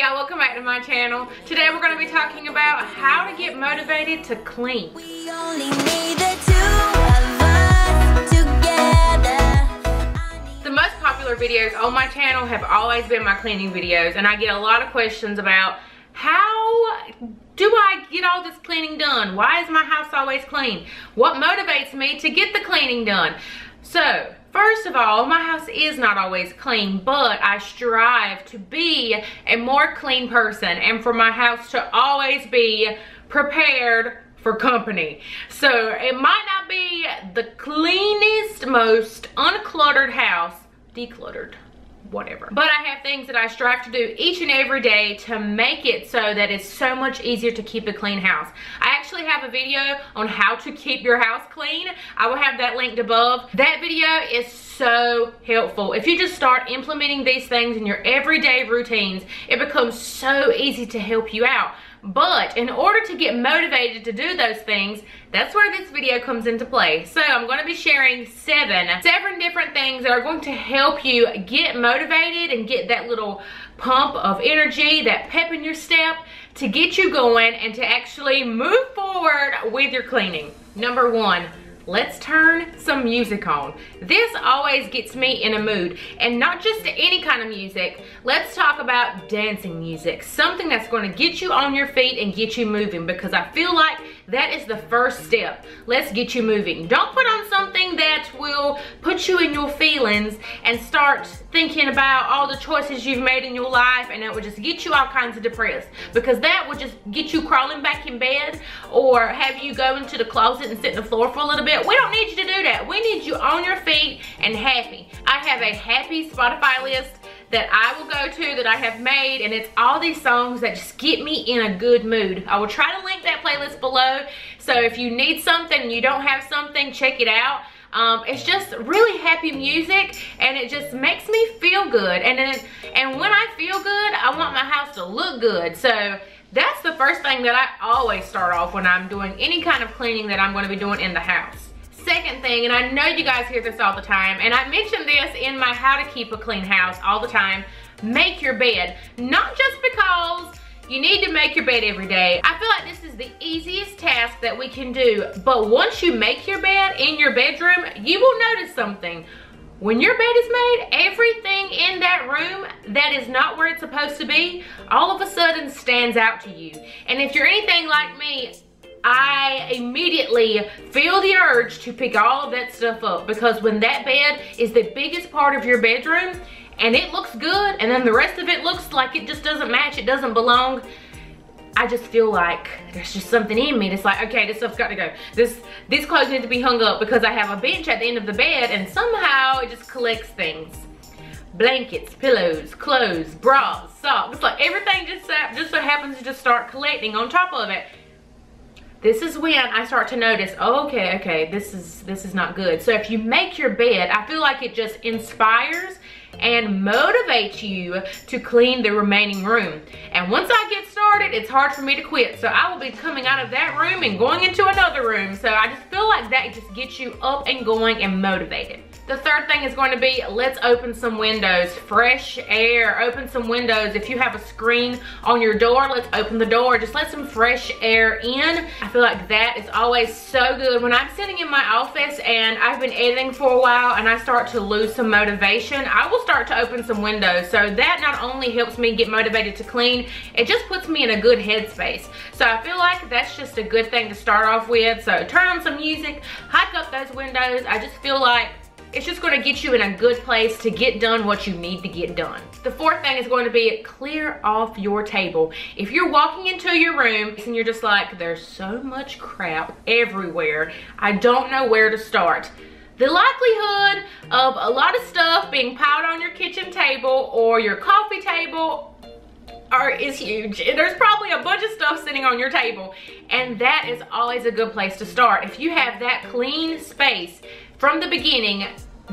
y'all, welcome back to my channel. Today we're going to be talking about how to get motivated to clean. We only need the two of us together. The most popular videos on my channel have always been my cleaning videos, and I get a lot of questions about how do I get all this cleaning done? Why is my house always clean? What motivates me to get the cleaning done? So, first of all, my house is not always clean, but I strive to be a more clean person and for my house to always be prepared for company. So it might not be the cleanest, most uncluttered house, decluttered, whatever, but I have things that I strive to do each and every day to make it so that it's so much easier to keep a clean house. I actually have a video on how to keep your house clean. I will have that linked above. That video is so helpful. If you just start implementing these things in your everyday routines, it becomes so easy to help you out. But in order to get motivated to do those things, that's where this video comes into play. So I'm going to be sharing seven different things that are going to help you get motivated and get that little pump of energy, that pep in your step to get you going and to actually move forward with your cleaning. Number one, let's turn some music on. This always gets me in a mood, and not just any kind of music. Let's talk about dancing music, something that's going to get you on your feet and get you moving, because I feel like that is the first step. Let's get you moving. Don't put on something that will put you in your feelings and start thinking about all the choices you've made in your life, and it will just get you all kinds of depressed, because that will just get you crawling back in bed or have you go into the closet and sit on the floor for a little bit. We don't need you to do that. We need you on your feet and happy. I have a happy Spotify list that I will go to that I have made, and it's all these songs that just get me in a good mood. I will try to link that playlist below, so if you need something and you don't have something, check it out. It's just really happy music, and it just makes me feel good, and when I feel good, I want my house to look good. So that's the first thing that I always start off when I'm doing any kind of cleaning that I'm going to be doing in the house. Second thing, and I know you guys hear this all the time, and I mention this in my How to Keep a Clean House all the time, make your bed. Not just because you need to make your bed every day. I feel like this is the easiest task that we can do, but once you make your bed in your bedroom, you will notice something. When your bed is made, everything in that room that is not where it's supposed to be, all of a sudden stands out to you. And if you're anything like me, I immediately feel the urge to pick all of that stuff up, because when that bed is the biggest part of your bedroom and it looks good and then the rest of it looks like it just doesn't match, it doesn't belong, I just feel like there's just something in me that's like, okay, this stuff's got to go. These clothes need to be hung up, because I have a bench at the end of the bed and somehow it just collects things. Blankets, pillows, clothes, bras, socks, like everything just so happens to just start collecting on top of it. This is when I start to notice, oh, okay, this is not good. So if you make your bed, I feel like it just inspires and motivates you to clean the remaining room. And once I get started, it's hard for me to quit. So I will be coming out of that room and going into another room. So I just feel like that just gets you up and going and motivated. The third thing is going to be, let's open some windows. Fresh air, open some windows. If you have a screen on your door, let's open the door. Just let some fresh air in. I feel like that is always so good. When I'm sitting in my office and I've been editing for a while and I start to lose some motivation, I will start to open some windows. So that not only helps me get motivated to clean, it just puts me in a good headspace. So I feel like that's just a good thing to start off with. So turn on some music, hike up those windows. I just feel like it's just going to get you in a good place to get done what you need to get done. The fourth thing is going to be clear off your table. If you're walking into your room and you're just like, there's so much crap everywhere, I don't know where to start. The likelihood of a lot of stuff being piled on your kitchen table or your coffee table is huge. There's probably a bunch of stuff sitting on your table, and that is always a good place to start. If you have that clean space from the beginning,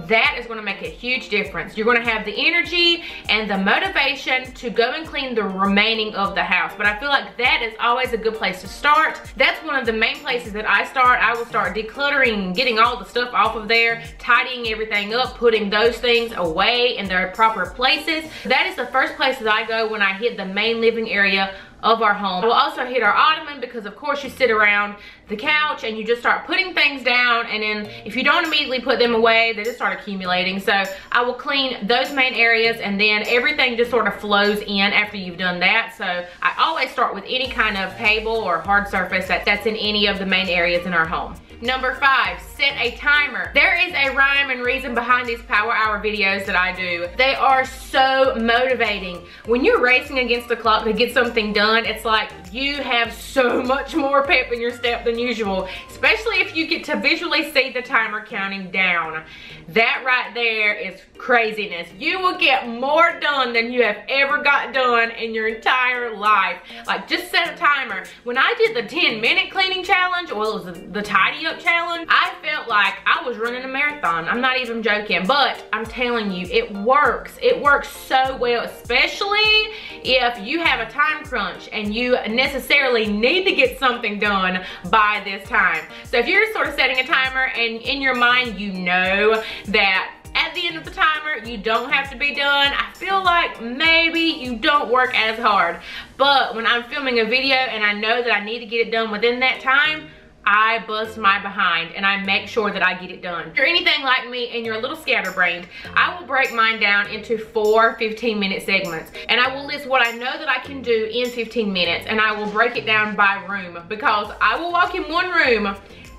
that is gonna make a huge difference. You're gonna have the energy and the motivation to go and clean the remaining of the house. But I feel like that is always a good place to start. That's one of the main places that I start. I will start decluttering, getting all the stuff off of there, tidying everything up, putting those things away in their proper places. That is the first place that I go when I hit the main living area of our home. We'll also hit our ottoman because of course you sit around the couch and you just start putting things down, and then if you don't immediately put them away, they just start accumulating. So I will clean those main areas, and then everything just sort of flows in after you've done that. So I always start with any kind of table or hard surface that's in any of the main areas in our home. Number 5, set a timer. There is a rhyme and reason behind these power hour videos that I do. They are so motivating. When you're racing against the clock to get something done, it's like you have so much more pep in your step than usual, especially if you get to visually see the timer counting down. That right there is craziness. You will get more done than you have ever got done in your entire life. Like, just set a timer. When I did the 10-minute cleaning challenge, or it was the tidy up challenge, I felt like I was running a marathon. I'm not even joking, but I'm telling you, it works. It works so well, especially if you have a time crunch and you necessarily need to get something done by this time. So if you're sort of setting a timer and in your mind you know that at the end of the timer you don't have to be done, I feel like maybe you don't work as hard. But when I'm filming a video and I know that I need to get it done within that time, I bust my behind and I make sure that I get it done. If you're anything like me and you're a little scatterbrained, I will break mine down into 4 15-minute segments, and I will list what I know that I can do in 15 minutes, and I will break it down by room, because I will walk in one room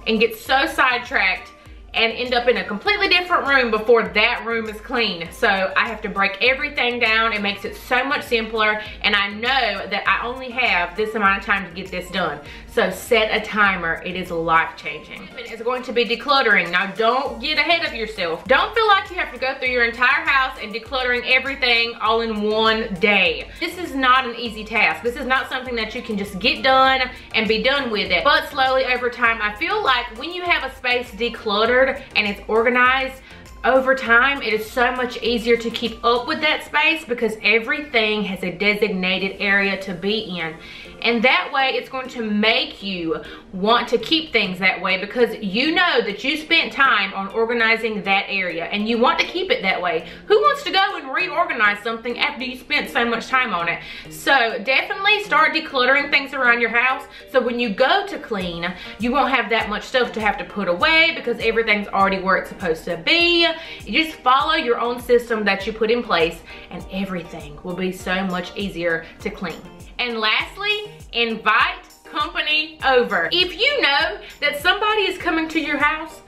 and get so sidetracked and end up in a completely different room before that room is clean. So I have to break everything down. It makes it so much simpler, and I know that I only have this amount of time to get this done. So set a timer. It is life-changing. It's going to be decluttering. Now, don't get ahead of yourself. Don't feel like you have to go through your entire house and decluttering everything all in one day. This is not an easy task. This is not something that you can just get done and be done with it. But slowly over time, I feel like when you have a space decluttered and it's organized, over time it is so much easier to keep up with that space because everything has a designated area to be in. And that way it's going to make you want to keep things that way, because you know that you spent time on organizing that area and you want to keep it that way. Who wants to go and reorganize something after you spent so much time on it? So definitely start decluttering things around your house, so when you go to clean, you won't have that much stuff to have to put away because everything's already where it's supposed to be. You just follow your own system that you put in place and everything will be so much easier to clean. And lastly, invite company over. If you know that somebody is coming to your house,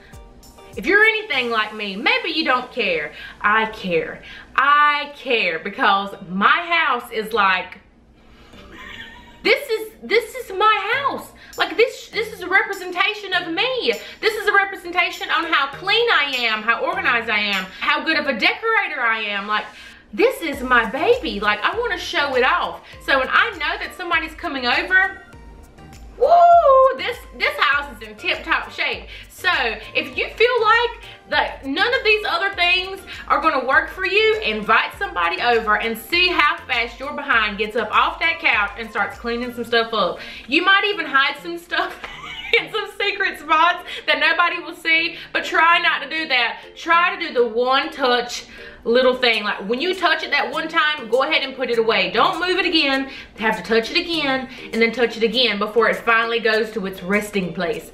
if you're anything like me, maybe you don't care. I care. I care because my house is like, this is my house. Like this is a representation of me. This is a representation on how clean I am, how organized I am, how good of a decorator I am. Like, this is my baby. Like, I want to show it off. So when I know that somebody's coming over, woo, this house is in tip-top shape. So if you feel like that none of these other things are going to work for you, invite somebody over and see how fast your behind gets up off that couch and starts cleaning some stuff up. You might even hide some stuff in some secret spots that nobody will see, but try not to do that. Try to do the one touch little thing. Like, when you touch it that one time, go ahead and put it away. Don't move it again. Have to touch it again and then touch it again before it finally goes to its resting place.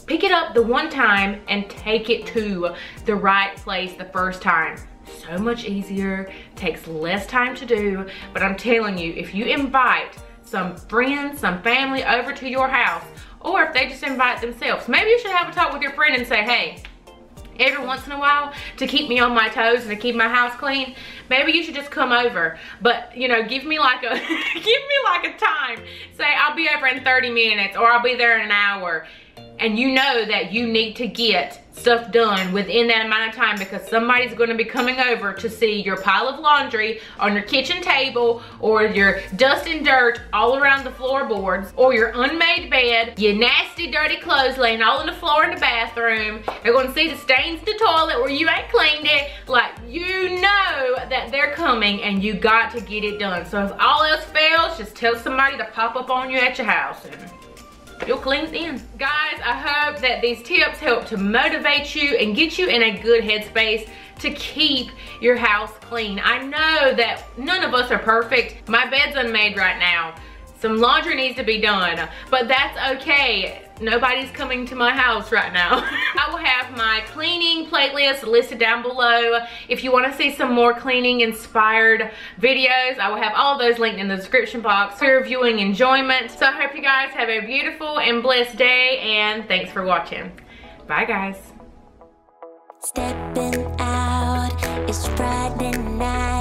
Pick it up the one time and take it to the right place the first time. So much easier, takes less time to do, but I'm telling you, if you invite some friends, some family over to your house, or if they just invite themselves, maybe you should have a talk with your friend and say, hey, every once in a while, to keep me on my toes and to keep my house clean, maybe you should just come over. But, you know, give me like a time. Say, I'll be over in 30 minutes or I'll be there in an hour. And you know that you need to get stuff done within that amount of time, because somebody's going to be coming over to see your pile of laundry on your kitchen table, or your dust and dirt all around the floorboards, or your unmade bed, your nasty dirty clothes laying all on the floor in the bathroom. They're going to see the stains in the toilet where you ain't cleaned it. Like, you know that they're coming and you got to get it done. So if all else fails, just tell somebody to pop up on you at your house and you'll clean it in. Guys, I hope that these tips help to motivate you and get you in a good headspace to keep your house clean. I know that none of us are perfect. My bed's unmade right now. Some laundry needs to be done, but that's okay. Nobody's coming to my house right now. I will have my cleaning playlist listed down below. If you want to see some more cleaning inspired videos, I will have all those linked in the description box for your viewing enjoyment. So I hope you guys have a beautiful and blessed day, and thanks for watching. Bye guys. Stepping out, it's Friday night.